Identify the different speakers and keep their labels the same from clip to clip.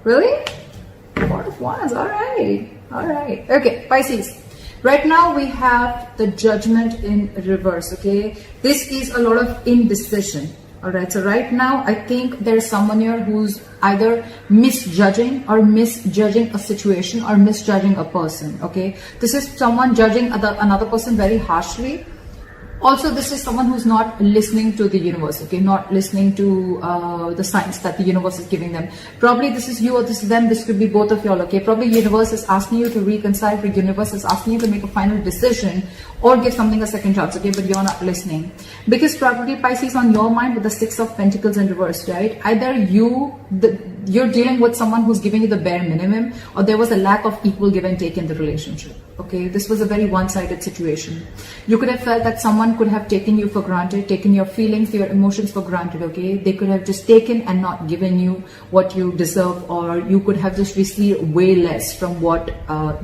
Speaker 1: Really? Four of Wands. All right. All right. Okay, Pisces. Right now we have the Judgment in reverse. Okay, this is a lot of indecision. All right, so right now I think there's someone here who's either misjudging a situation or misjudging a person. Okay, this is someone judging another person very harshly. Also, this is someone who's not listening to the universe, okay, not listening to the signs that the universe is giving them. Probably this is you or this is them, this could be both of y'all, okay. Probably universe is asking you to reconcile, the universe is asking you to make a final decision or give something a second chance, okay, but you're not listening. Because probably Pisces on your mind with the Six of Pentacles in reverse, right? Either you're dealing with someone who's giving you the bare minimum, or there was a lack of equal give and take in the relationship. Okay, this was a very one-sided situation. You could have felt that someone could have taken you for granted, taken your feelings, your emotions for granted. Okay, they could have just taken and not given you what you deserve, or you could have just received way less from what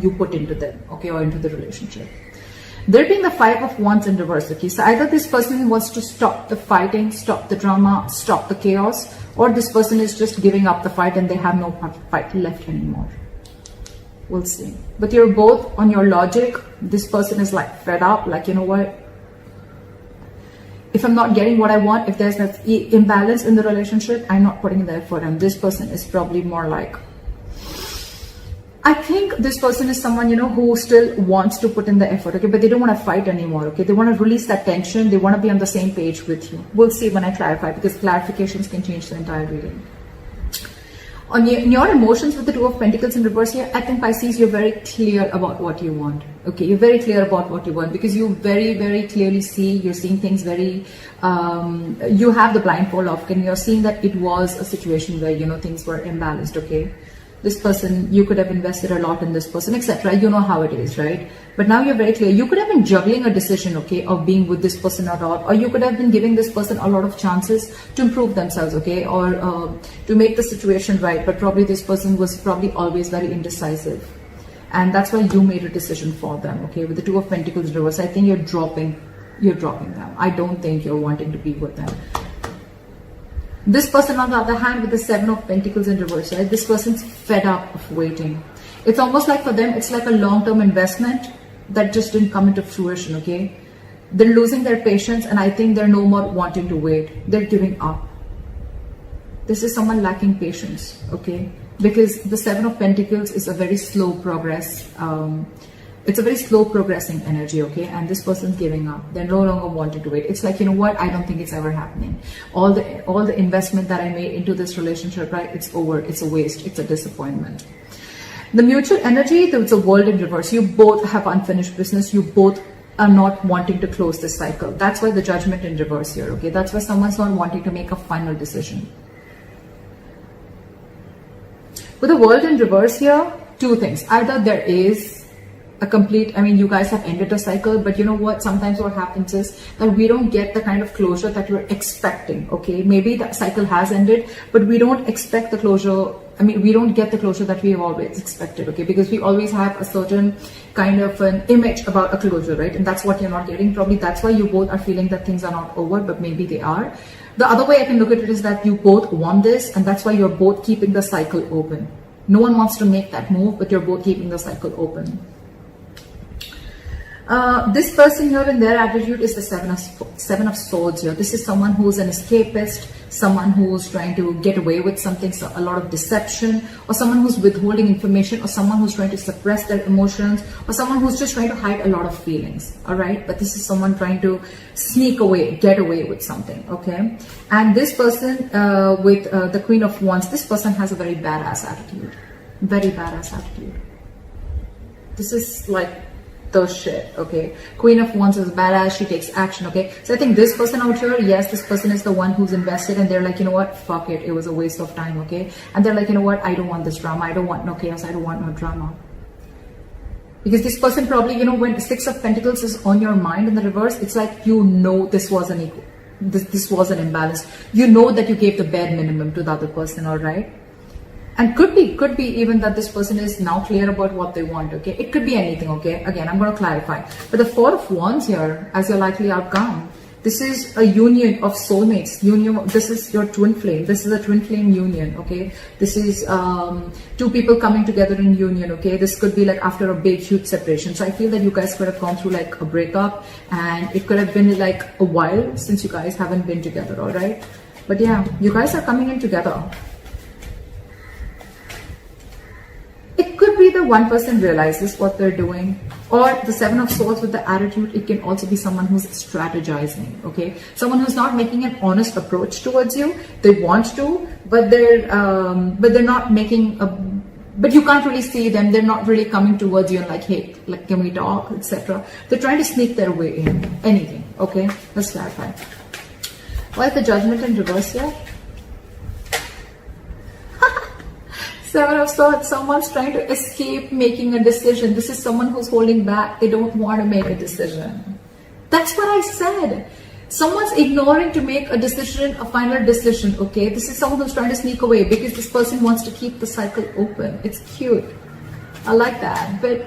Speaker 1: you put into them, okay, or into the relationship. There being the Five of Wands in reverse, okay, so either this person wants to stop the fighting, stop the drama, stop the chaos, or this person is just giving up the fight and they have no fight left anymore. We'll see. But you're both on your logic. This person is like fed up, like, you know what? If I'm not getting what I want, if there's that imbalance in the relationship, I'm not putting in the effort. And this person is probably more like, I think this person is someone, you know, who still wants to put in the effort, okay, but they don't want to fight anymore, okay? They want to release that tension. They want to be on the same page with you. We'll see when I clarify, because clarifications can change the entire reading. On your emotions with the Two of Pentacles in reverse here, I think Pisces, you're very clear about what you want. Okay, you're very clear about what you want, because you very, very clearly see, you're seeing things very, you have the blindfold off, and you're seeing that it was a situation where, you know, things were imbalanced, okay? This person, you could have invested a lot in this person, etc. You know how it is, right? But now you're very clear. You could have been juggling a decision, okay, of being with this person or not, or you could have been giving this person a lot of chances to improve themselves, okay, or to make the situation right. But probably this person was probably always very indecisive, and that's why you made a decision for them, okay. With the Two of Pentacles reverse, I think you're dropping them. I don't think you're wanting to be with them. This person, on the other hand, with the Seven of Pentacles in reverse, right? This person's fed up of waiting. It's almost like for them, it's like a long-term investment that just didn't come into fruition, okay? They're losing their patience, and I think they're no more wanting to wait. They're giving up. This is someone lacking patience, okay? Because the Seven of Pentacles is a very slow progress. It's a very slow progressing energy, okay? And this person's giving up. They're no longer wanting to wait. It's like, you know what? I don't think it's ever happening. All the investment that I made into this relationship, right? It's over. It's a waste. It's a disappointment. The mutual energy, there's a World in reverse. You both have unfinished business. You both are not wanting to close this cycle. That's why the Judgment in reverse here, okay? That's why someone's not wanting to make a final decision. With the World in reverse here, two things. Either there is a complete, I mean, you guys have ended a cycle, but you know what? Sometimes what happens is that we don't get the kind of closure that we're expecting, okay? Maybe the cycle has ended, but we don't expect the closure. I mean, we don't get the closure that we have always expected, okay? Because we always have a certain kind of an image about a closure, right? And that's what you're not getting. Probably that's why you both are feeling that things are not over, but maybe they are. The other way I can look at it is that you both want this, and that's why you're both keeping the cycle open. No one wants to make that move, but you're both keeping the cycle open. This person here, in their attitude, is the Seven of Swords here. This is someone who's an escapist, someone who's trying to get away with something, so a lot of deception, or someone who's withholding information, or someone who's trying to suppress their emotions, or someone who's just trying to hide a lot of feelings, all right? But this is someone trying to sneak away, get away with something, okay? And this person with the Queen of Wands, this person has a very badass attitude, very badass attitude. This is like the shit, okay? Queen of Wands is badass. She takes action, okay? So I think this person out here, yes, this person is the one who's invested, and they're like, you know what? Fuck it. It was a waste of time, okay? And they're like, you know what? I don't want this drama. I don't want no chaos. I don't want no drama. Because this person probably, you know, when the Six of Pentacles is on your mind in the reverse, it's like, you know, this was an equal. This was an imbalance. You know that you gave the bare minimum to the other person, all right? And could be even that this person is now clear about what they want, okay? It could be anything, okay? Again, I'm going to clarify. But the Four of Wands here, as your likely outcome, This is a union of soulmates. This is your twin flame. This is a twin flame union, okay? This is two people coming together in union, okay? This could be like after a big, huge separation. So I feel that you guys could have gone through like a breakup, and it could have been like a while since you guys haven't been together, all right? But yeah, you guys are coming in together. It could be the one person realizes what they're doing, or the Seven of Swords with the attitude. It can also be someone who's strategizing, okay? Someone who's not making an honest approach towards you. They want to, but they're not making a, but you can't really see them. They're not really coming towards you and like, hey, like, can we talk, etc. They're trying to sneak their way in. Anything, okay? Let's clarify. Why is the Judgment in reverse here? Seven of Swords, someone's trying to escape making a decision. This is someone who's holding back. They don't want to make a decision. That's what I said. Someone's ignoring to make a decision, a final decision, okay? This is someone who's trying to sneak away because this person wants to keep the cycle open. It's cute. I like that. But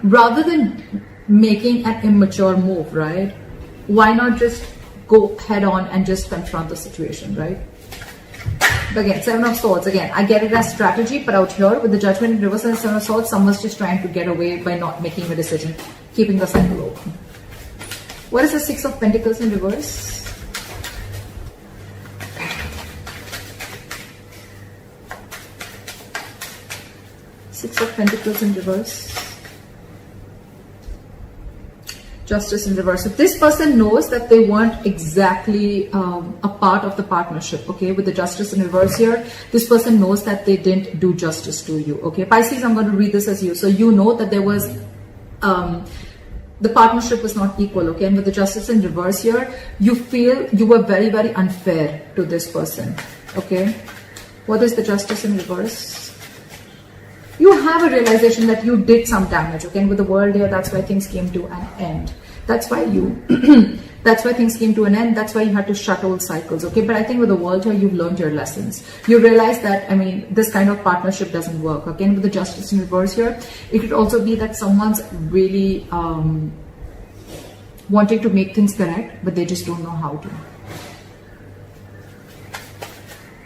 Speaker 1: rather than making an immature move, right? Why not just go head on and just confront the situation, right? But again, Seven of Swords, again, I get it as strategy, but out here with the Judgment in reverse and Seven of Swords, someone's just trying to get away by not making a decision, keeping the cycle open. What is the Six of Pentacles in reverse? Six of Pentacles in reverse. Justice in reverse. So this person knows that they weren't exactly a part of the partnership, okay? With the Justice in reverse here, this person knows that they didn't do justice to you, okay? Pisces, I'm going to read this as you. So you know that there was, the partnership was not equal, okay? And with the Justice in reverse here, you feel you were very, very unfair to this person, okay? What is the Justice in reverse? You have a realization that you did some damage, okay? And with the World here, that's why things came to an end. That's why that's why things came to an end. That's why you had to shut old cycles, okay? But I think with the World here, you've learned your lessons. You realize that, I mean, this kind of partnership doesn't work, okay? And with the Justice in reverse here, it could also be that someone's really wanting to make things correct, but they just don't know how to.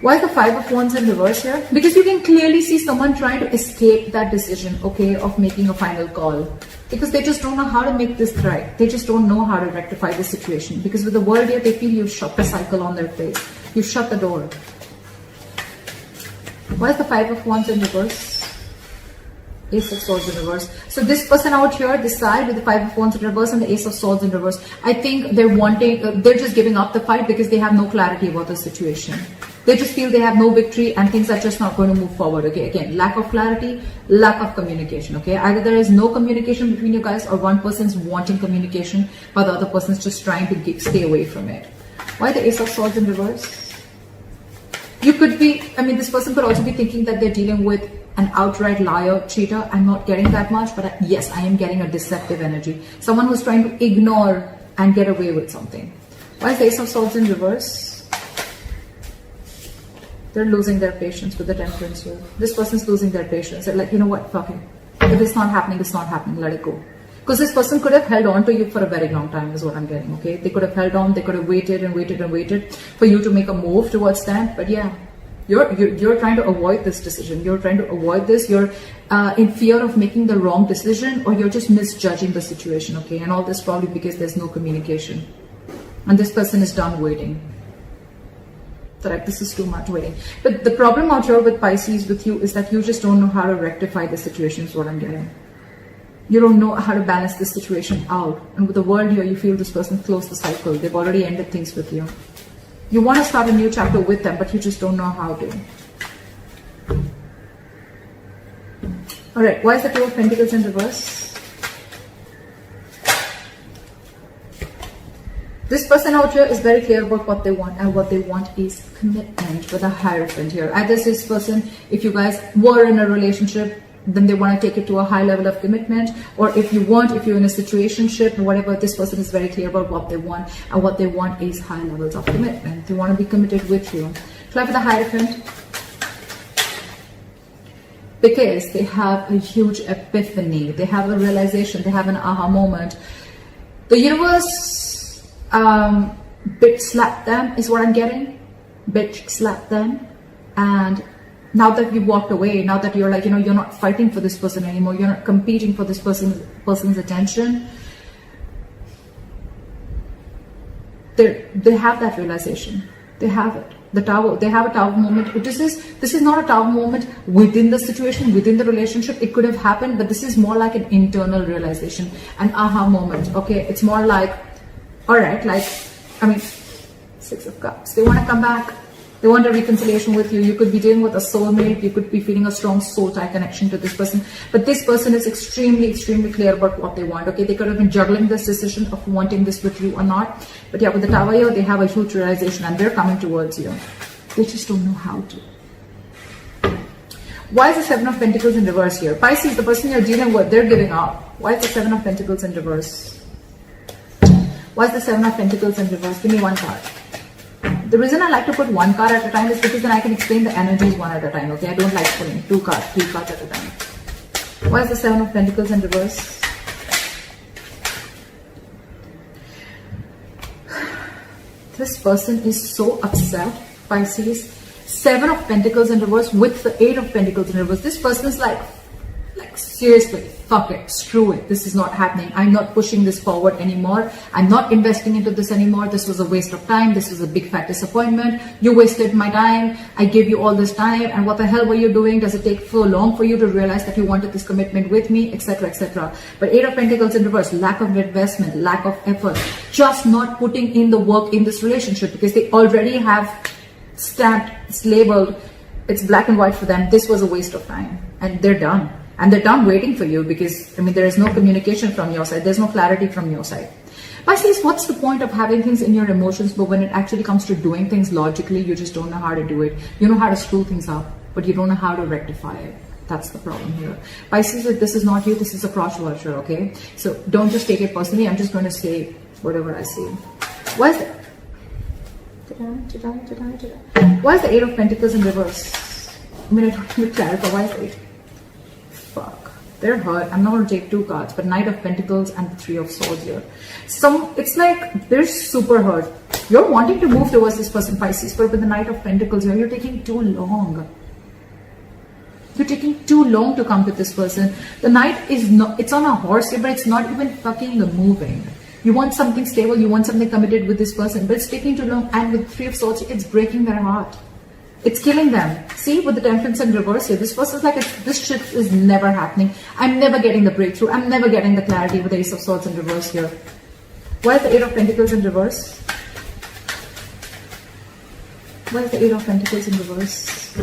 Speaker 1: Why is the Five of Wands in reverse here? Because you can clearly see someone trying to escape that decision, okay, of making a final call. Because they just don't know how to make this right. They just don't know how to rectify the situation. Because with the World here, they feel you've shut the cycle on their face. You've shut the door. Why is the Five of Wands in reverse? Ace of Swords in reverse. So this person out here, this side with the Five of Wands in reverse and the Ace of Swords in reverse, I think they're wanting, they're just giving up the fight because they have no clarity about the situation. They just feel they have no victory and things are just not going to move forward, okay? Again, lack of clarity, lack of communication, okay? Either there is no communication between you guys, or one person's wanting communication while the other person's just trying to stay away from it. Why the Ace of Swords in reverse? You could be, I mean, this person could also be thinking that they're dealing with an outright liar, cheater. I'm not getting that much, but yes, I am getting a deceptive energy. Someone who's trying to ignore and get away with something. Why is the Ace of Swords in reverse? They're losing their patience with the Temperance here. This person's losing their patience. They're like, you know what, fuck it. If it's not happening, it's not happening. Let it go. Because this person could have held on to you for a very long time is what I'm getting, okay? They could have held on. They could have waited and waited and waited for you to make a move towards them. But yeah, you're trying to avoid this decision. You're trying to avoid this. You're in fear of making the wrong decision, or you're just misjudging the situation, okay? And all this probably because there's no communication. And this person is done waiting. Correct, this is too much waiting. But the problem out here with Pisces, with you, is that you just don't know how to rectify the situation is what I'm getting. You don't know how to balance this situation out. And with the World here, you feel this person closed the cycle. They've already ended things with you. You want to start a new chapter with them, but you just don't know how to. Alright, why is the Two of Pentacles in reverse? This person out here is very clear about what they want, and what they want is commitment with a Hierophant here. Either this person, if you guys were in a relationship, then they want to take it to a high level of commitment, or if you're in a situationship or whatever, this person is very clear about what they want, and what they want is high levels of commitment. They want to be committed with you. Try for the Hierophant. Because they have a huge epiphany, they have a realization, they have an aha moment. The universe Bitch slap them is what I'm getting. Bitch slap them. And now that you walked away, now that you're like, you're not fighting for this person anymore, you're not competing for this person's attention, they have that realization. They have it. They have a Tower moment. This is not a Tower moment within the situation, within the relationship. It could have happened, but this is more like an internal realization, an aha moment. Okay, it's more like, all right, like, Six of Cups. They want to come back. They want a reconciliation with you. You could be dealing with a soulmate. You could be feeling a strong soul tie connection to this person. But this person is extremely, extremely clear about what they want. Okay, they could have been juggling this decision of wanting this with you or not. But yeah, with the Tower here, they have a huge realization and they're coming towards you. They just don't know how to. Why is the Seven of Pentacles in reverse here? Pisces, the person you're dealing with, they're giving up. Why is the Seven of Pentacles in reverse? Why is the Seven of Pentacles in reverse? Give me one card. The reason I like to put one card at a time is because then I can explain the energies one at a time, okay? I don't like putting 2 cards, 3 cards at a time. Why is the Seven of Pentacles in reverse? This person is so upset, Pisces. 7 of Pentacles in reverse with the 8 of Pentacles in reverse. This person is like seriously, fuck it, screw it. This is not happening. I'm not pushing this forward anymore. I'm not investing into this anymore. This was a waste of time. This was a big fat disappointment. You wasted my time. I gave you all this time. And what the hell were you doing? Does it take so long for you to realize that you wanted this commitment with me, etc., etc.? But 8 of Pentacles in reverse, lack of investment, lack of effort, just not putting in the work in this relationship because they already have stamped, it's labeled, it's black and white for them. This was a waste of time and they're done. And they're done waiting for you because, there is no communication from your side. There's no clarity from your side. Pisces, what's the point of having things in your emotions, but when it actually comes to doing things logically, you just don't know how to do it. You know how to screw things up, but you don't know how to rectify it. That's the problem here. Pisces, if this is not you, this is a cross watcher, okay? So don't just take it personally. I'm just going to say whatever I see. Why is that? Why is the 8 of Pentacles in reverse? I don't need to clarify. Why is the 8? Fuck, they're hurt. I'm not going to take 2 cards, but Knight of Pentacles and the 3 of Swords here. It's like they're super hurt. You're wanting to move towards this person, Pisces, but with the Knight of Pentacles here, you're taking too long. You're taking too long to come to this person. The Knight is not, it's on a horse here, but it's not even fucking moving. You want something stable, you want something committed with this person, but it's taking too long. And with 3 of Swords, it's breaking their heart. It's killing them. See, with the Temperance in reverse here, this person's like, this shit is never happening. I'm never getting the breakthrough. I'm never getting the clarity with the Ace of Swords in reverse here. Why is the 8 of Pentacles in reverse? Why is the 8 of Pentacles in reverse?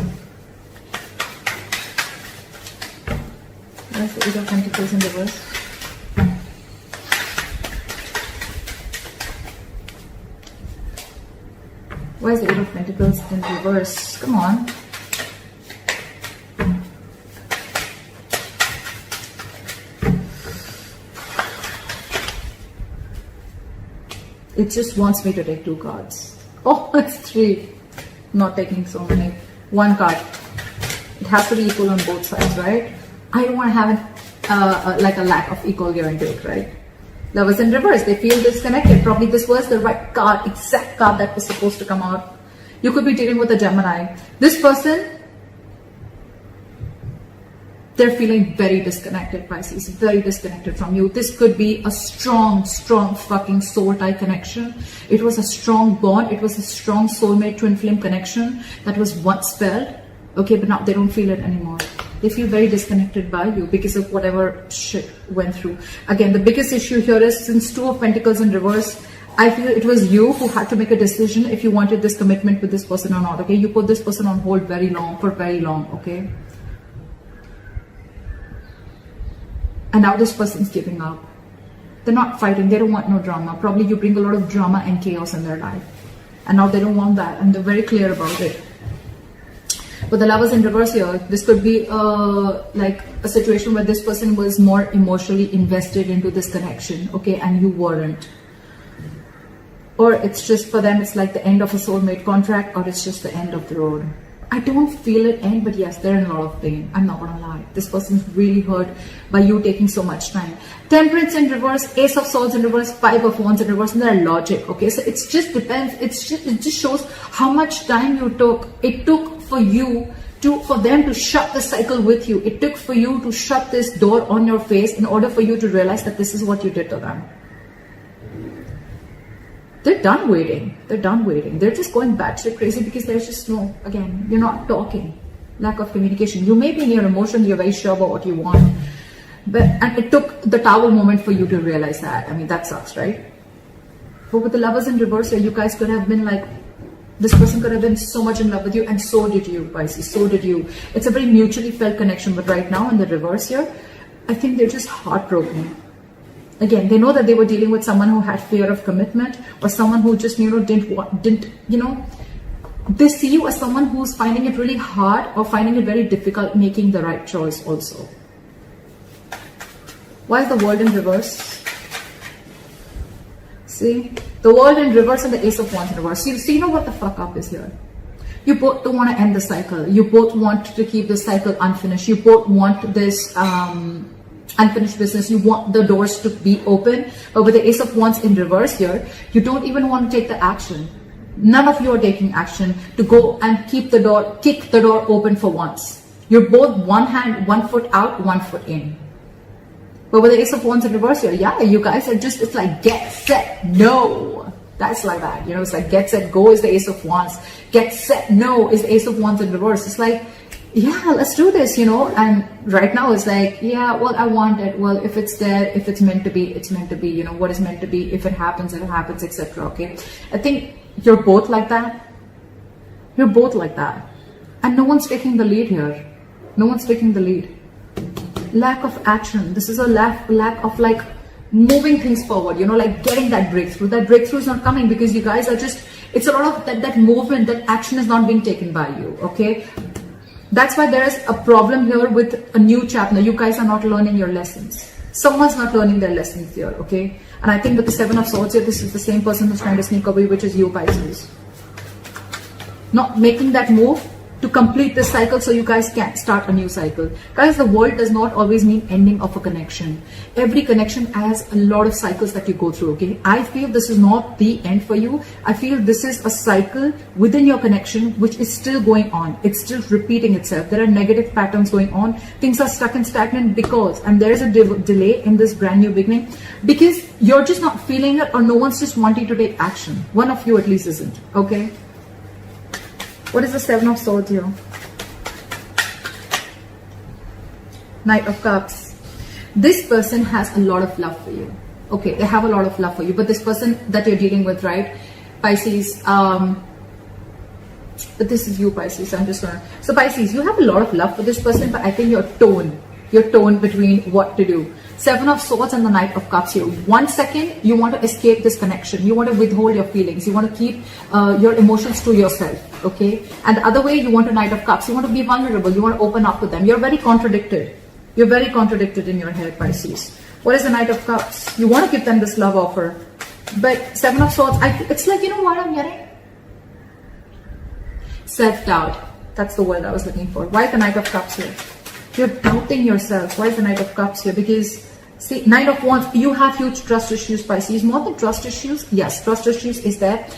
Speaker 1: Why is the 8 of Pentacles in reverse? Why is the 8 of Pentacles in reverse? Come on. It just wants me to take 2 cards. Oh, it's 3. Not taking so many. 1 card. It has to be equal on both sides, right? I don't want to have like a lack of equal give and take, right? Lovers in reverse, they feel disconnected. Probably this was the right card, exact card that was supposed to come out. You could be dealing with a Gemini. This person, they're feeling very disconnected, Pisces, very disconnected from you. This could be a strong, strong fucking soul tie connection. It was a strong bond. It was a strong soulmate twin flame connection that was once felt. Okay, but now they don't feel it anymore. They feel very disconnected by you because of whatever shit went through. Again, the biggest issue here is since 2 of Pentacles in reverse, I feel it was you who had to make a decision if you wanted this commitment with this person or not, okay? You put this person on hold for very long, okay? And now this person's giving up. They're not fighting. They don't want no drama. Probably you bring a lot of drama and chaos in their life. And now they don't want that. And they're very clear about it. But the Lovers in reverse here, this could be like a situation where this person was more emotionally invested into this connection, okay, and you weren't. Or it's just for them, it's like the end of a soulmate contract, or it's just the end of the road. I don't feel it end, but yes, they're in a lot of pain. I'm not gonna lie. This person's really hurt by you taking so much time. Temperance in reverse, Ace of Swords in reverse, Five of Wands in reverse, and their logic. Okay, so it just depends. It just shows how much time it took for you for them to shut the cycle with you. It took for you to shut this door on your face in order for you to realize that this is what you did to them. They're done waiting. They're done waiting. They're just going batshit crazy because there's just no, again, you're not talking. Lack of communication. You may be in your emotion, you're very sure about what you want. And it took the Tower moment for you to realize that. I mean, that sucks, right? But with the Lovers in reverse here, you guys could have been like, this person could have been so much in love with you, and so did you, Pisces, so did you. It's a very mutually felt connection, but right now in the reverse here, I think they're just heartbroken. Again, they know that they were dealing with someone who had fear of commitment, or someone who just, they see you as someone who's finding it really hard or finding it very difficult making the right choice also. Why is the World in reverse? See? The World in reverse and the Ace of Wands in reverse. So you know what the fuck up is here. You both don't want to end the cycle. You both want to keep the cycle unfinished. You both want this unfinished business. You want the doors to be open. But with the Ace of Wands in reverse here, you don't even want to take the action. None of you are taking action to go and kick the door open for once. You're both one foot out, 1 foot in. But with the Ace of Wands in reverse here, yeah, you guys are just, it's like get, set, no. That's like that, it's like get, set, go is the Ace of Wands. Get, set, no is the Ace of Wands in reverse. It's like, yeah, let's do this, and right now it's like, yeah, well, I want it. Well, if it's there, if it's meant to be, it's meant to be, what is meant to be. If it happens, etc. Okay. I think you're both like that. You're both like that. And no one's taking the lead here. No one's taking the lead. Lack of action. This is a lack of like moving things forward, like getting that breakthrough. That breakthrough is not coming because you guys are just, it's a lot of that movement, that action is not being taken by you. Okay. That's why there is a problem here with a new chapter. You guys are not learning your lessons. Someone's not learning their lessons here, okay? And I think with the Seven of Swords here, this is the same person who's trying to sneak away, which is you, Pisces. Not making that move to complete this cycle so you guys can start a new cycle. Guys, the world does not always mean ending of a connection. Every connection has a lot of cycles that you go through, okay? I feel this is not the end for you. I feel this is a cycle within your connection which is still going on. It's still repeating itself. There are negative patterns going on. Things are stuck and stagnant and there is a delay in this brand new beginning because you're just not feeling it, or no one's just wanting to take action. One of you at least isn't, okay? What is the Seven of Swords here? Knight of Cups. This person has a lot of love for you. Okay, they have a lot of love for you. But this person that you're dealing with, right? Pisces, but this is you, Pisces. I'm just gonna... So Pisces, you have a lot of love for this person, but I think you're torn between what to do. Seven of Swords and the Knight of Cups here. 1 second, you want to escape this connection. You want to withhold your feelings. You want to keep your emotions to yourself, okay? And the other way, you want a Knight of Cups. You want to be vulnerable. You want to open up with them. You're very contradicted. You're very contradicted in your head, Pisces. What is the Knight of Cups? You want to give them this love offer. But Seven of Swords, it's like, what I'm getting? Self-doubt. That's the word I was looking for. Why is the Knight of Cups here? You're doubting yourself. Why is the Knight of Cups here? Because, see, Knight of Wands, you have huge trust issues, Pisces. More than trust issues, yes, trust issues is there.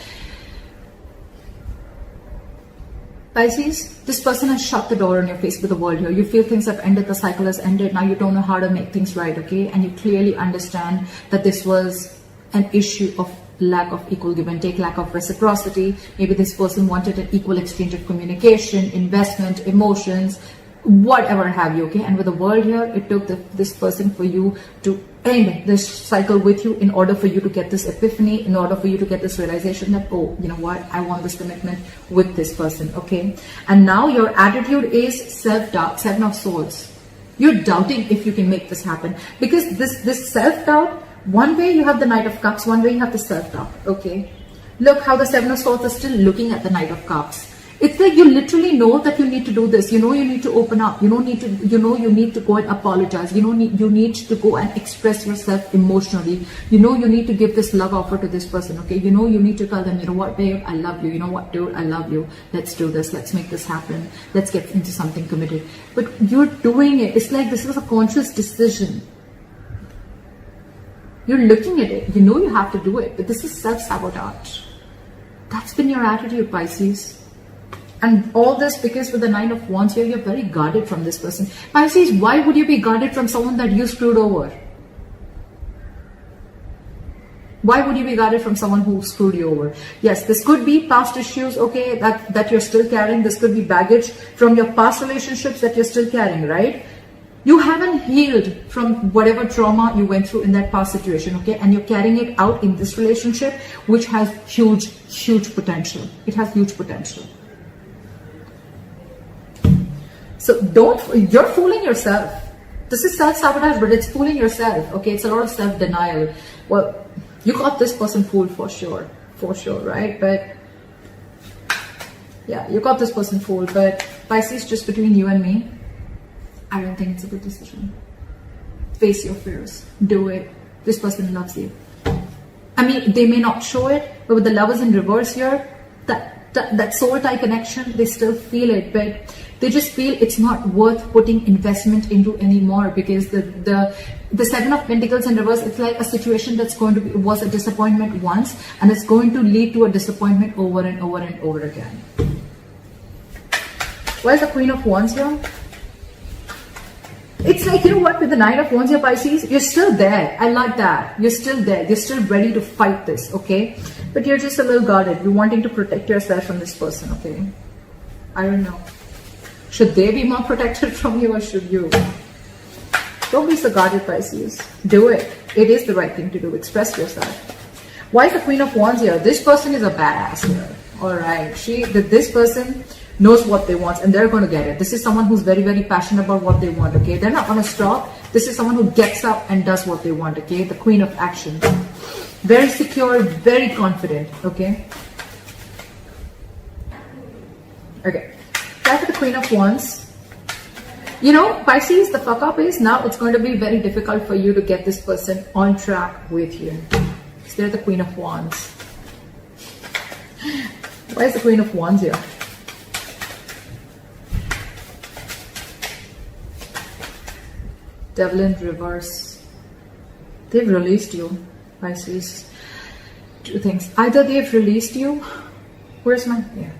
Speaker 1: Pisces, this person has shut the door on your face with the world here. You feel things have ended, the cycle has ended. Now you don't know how to make things right, okay? And you clearly understand that this was an issue of lack of equal give and take, lack of reciprocity. Maybe this person wanted an equal exchange of communication, investment, emotions, whatever have you, okay? And with the world here, it took this person for you to end this cycle with you in order for you to get this epiphany, in order for you to get this realization that, oh, you know what, I want this commitment with this person, okay? And now your attitude is self-doubt, Seven of Swords. You're doubting if you can make this happen, because this self-doubt, one way you have the Knight of Cups, one way you have the self-doubt, okay? Look how the Seven of Swords is still looking at the Knight of Cups. It's like you literally know that you need to do this. You know you need to open up. You need to go and apologize. You need to go and express yourself emotionally. You need to give this love offer to this person, okay? You need to tell them, you know what, babe, I love you. You know what, dude, I love you. Let's do this. Let's make this happen. Let's get into something committed. But you're doing it. It's like this is a conscious decision. You're looking at it. You know you have to do it, but this is self-sabotage. That's been your attitude, Pisces. And all this because with the 9 of Wands here, you're very guarded from this person. Pisces, why would you be guarded from someone that you screwed over? Why would you be guarded from someone who screwed you over? Yes, this could be past issues, okay, that you're still carrying. This could be baggage from your past relationships that you're still carrying, right? You haven't healed from whatever trauma you went through in that past situation, okay? And you're carrying it out in this relationship, which has huge, huge potential. It has huge potential. So you're fooling yourself. This is self-sabotage, but it's fooling yourself, okay? It's a lot of self-denial. Well, you got this person fooled for sure, right? But yeah, you got this person fooled, but Pisces, just between you and me, I don't think it's a good decision. Face your fears. Do it. This person loves you. I mean, they may not show it, but with the Lovers in reverse here, that soul tie connection, they still feel it, but they just feel it's not worth putting investment into anymore, because the 7 of Pentacles in reverse, it's like a situation that's going to be, was a disappointment once, and it's going to lead to a disappointment over and over and over again. Why is the Queen of Wands here? It's like, you know what, with the 9 of Wands here, Pisces, you're still there. I like that. You're still there. You're still ready to fight this, okay? But you're just a little guarded. You're wanting to protect yourself from this person, okay? I don't know. Should they be more protected from you, or should you? Don't be so guarded, Pisces. Do it. It is the right thing to do. Express yourself. Why is the Queen of Wands here? This person is a badass here. Alright. This person knows what they want, and they're going to get it. This is someone who's very, very passionate about what they want, okay? They're not going to stop. This is someone who gets up and does what they want, okay? The Queen of Action. Very secure, very confident, okay? Okay. Back to the Queen of Wands. You know, Pisces, the fuck up is now it's going to be very difficult for you to get this person on track with you. So they're the Queen of Wands. Why is the Queen of Wands here? Devil in reverse. They've released you, Pisces. Two things. Either they've released you. Where's my... Yeah.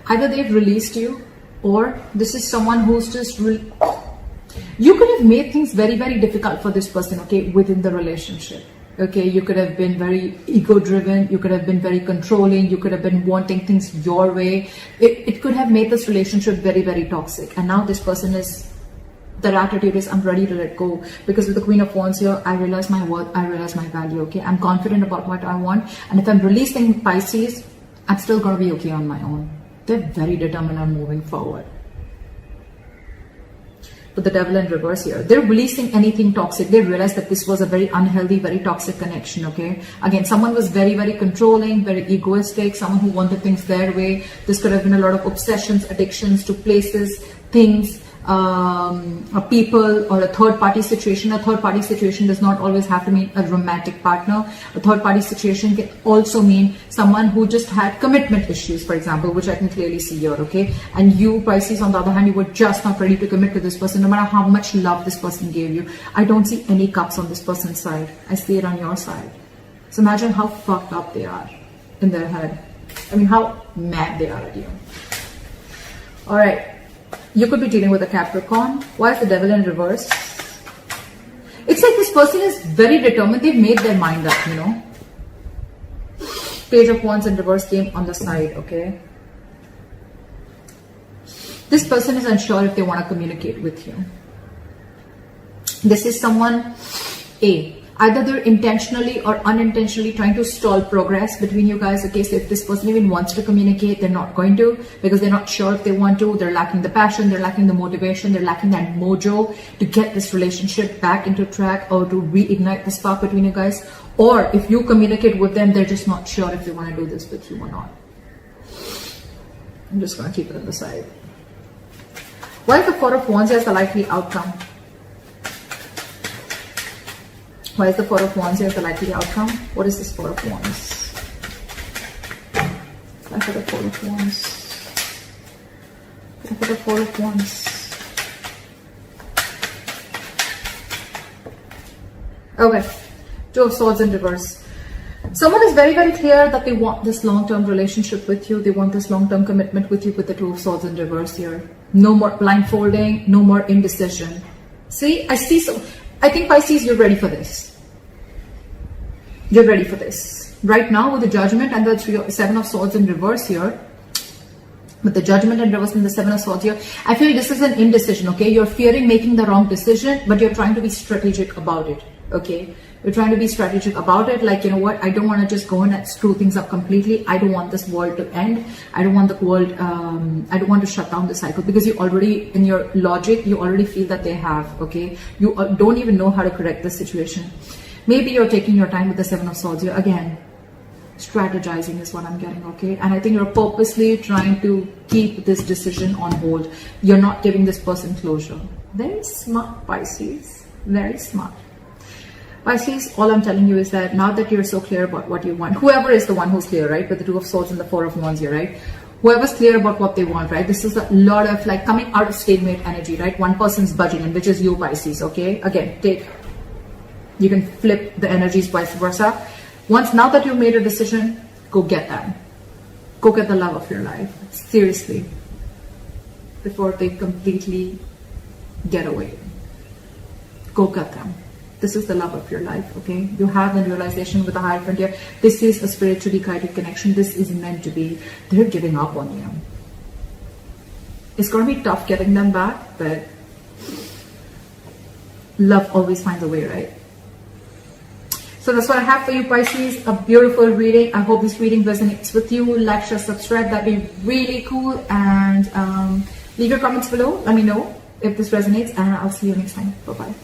Speaker 1: Either they've released you, or this is someone who's just... You could have made things very, very difficult for this person, okay, within the relationship. Okay, you could have been very ego-driven. You could have been very controlling. You could have been wanting things your way. It could have made this relationship very, very toxic. And now this person is... Their attitude is, I'm ready to let go, because with the Queen of Wands here, I realize my worth, I realize my value, okay? I'm confident about what I want, and if I'm releasing Pisces, I'm still going to be okay on my own. They're very determined on moving forward. With the Devil in reverse here, they're releasing anything toxic. They realize that this was a very unhealthy, very toxic connection, okay? Again, someone was very, very controlling, very egoistic, someone who wanted things their way. This could have been a lot of obsessions, addictions to places, things, a people, or a third-party situation. A third-party situation does not always have to mean a romantic partner. A third-party situation can also mean someone who just had commitment issues, for example, which I can clearly see here, okay? And you, Pisces, on the other hand, you were just not ready to commit to this person, no matter how much love this person gave you. I don't see any cups on this person's side. I see it on your side. So imagine how fucked up they are in their head. I mean, how mad they are at you. All right. You could be dealing with a Capricorn. Why is the Devil in reverse? It's like this person is very determined. They've made their mind up, you know. Page of Wands in reverse came on the side, okay. This person is unsure if they want to communicate with you. This is someone, either they're intentionally or unintentionally trying to stall progress between you guys. Okay, so if this person even wants to communicate, they're not going to, because they're not sure if they want to. They're lacking the passion, they're lacking the motivation, they're lacking that mojo to get this relationship back into track, or to reignite the spark between you guys. Or if you communicate with them, they're just not sure if they want to do this with you or not. I'm just going to keep it on the side. What is the Four of Wands as the likely outcome? Why is the Four of Wands here the likely outcome? What is this Four of Wands? Why for the Four of Wands? Why for the Four of Wands? Okay, Two of Swords in reverse. Someone is very, very clear that they want this long-term relationship with you. They want this long-term commitment with you with the Two of Swords in reverse here. No more blindfolding, no more indecision. See, I think Pisces, you're ready for this. You're ready for this. Right now with the Judgment and the Seven of Swords in reverse here, with the Judgment in reverse and the Seven of Swords here, I feel this is an indecision, okay? You're fearing making the wrong decision, but you're trying to be strategic about it, okay? You're trying to be strategic about it, like, you know what, I don't want to just go in and screw things up completely. I don't want this world to end. I don't want the world, I don't want to shut down the cycle, because you already, in your logic, you already feel that they have, okay? You don't even know how to correct the situation. Maybe you're taking your time with the Seven of Swords here. Again, strategizing is what I'm getting, okay? And I think you're purposely trying to keep this decision on hold. You're not giving this person closure. Very smart, Pisces. Very smart. Pisces, all I'm telling you is that now that you're so clear about what you want, whoever is the one who's clear, right? With the Two of Swords and the Four of Wands here, right? Whoever's clear about what they want, right? This is a lot of like coming out of stalemate energy, right? One person's budging in, which is you, Pisces, okay? Again, you can flip the energies vice versa. Now that you've made a decision, go get them. Go get the love of your life. Seriously. Before they completely get away. Go get them. This is the love of your life, okay? You have the realization with the Hierophant here. This is a spiritually guided connection. This is meant to be. They're giving up on you. It's going to be tough getting them back, but love always finds a way, right? So that's what I have for you, Pisces. A beautiful reading. I hope this reading resonates with you. Like, share, subscribe. That'd be really cool. And leave your comments below. Let me know if this resonates. And I'll see you next time. Bye-bye.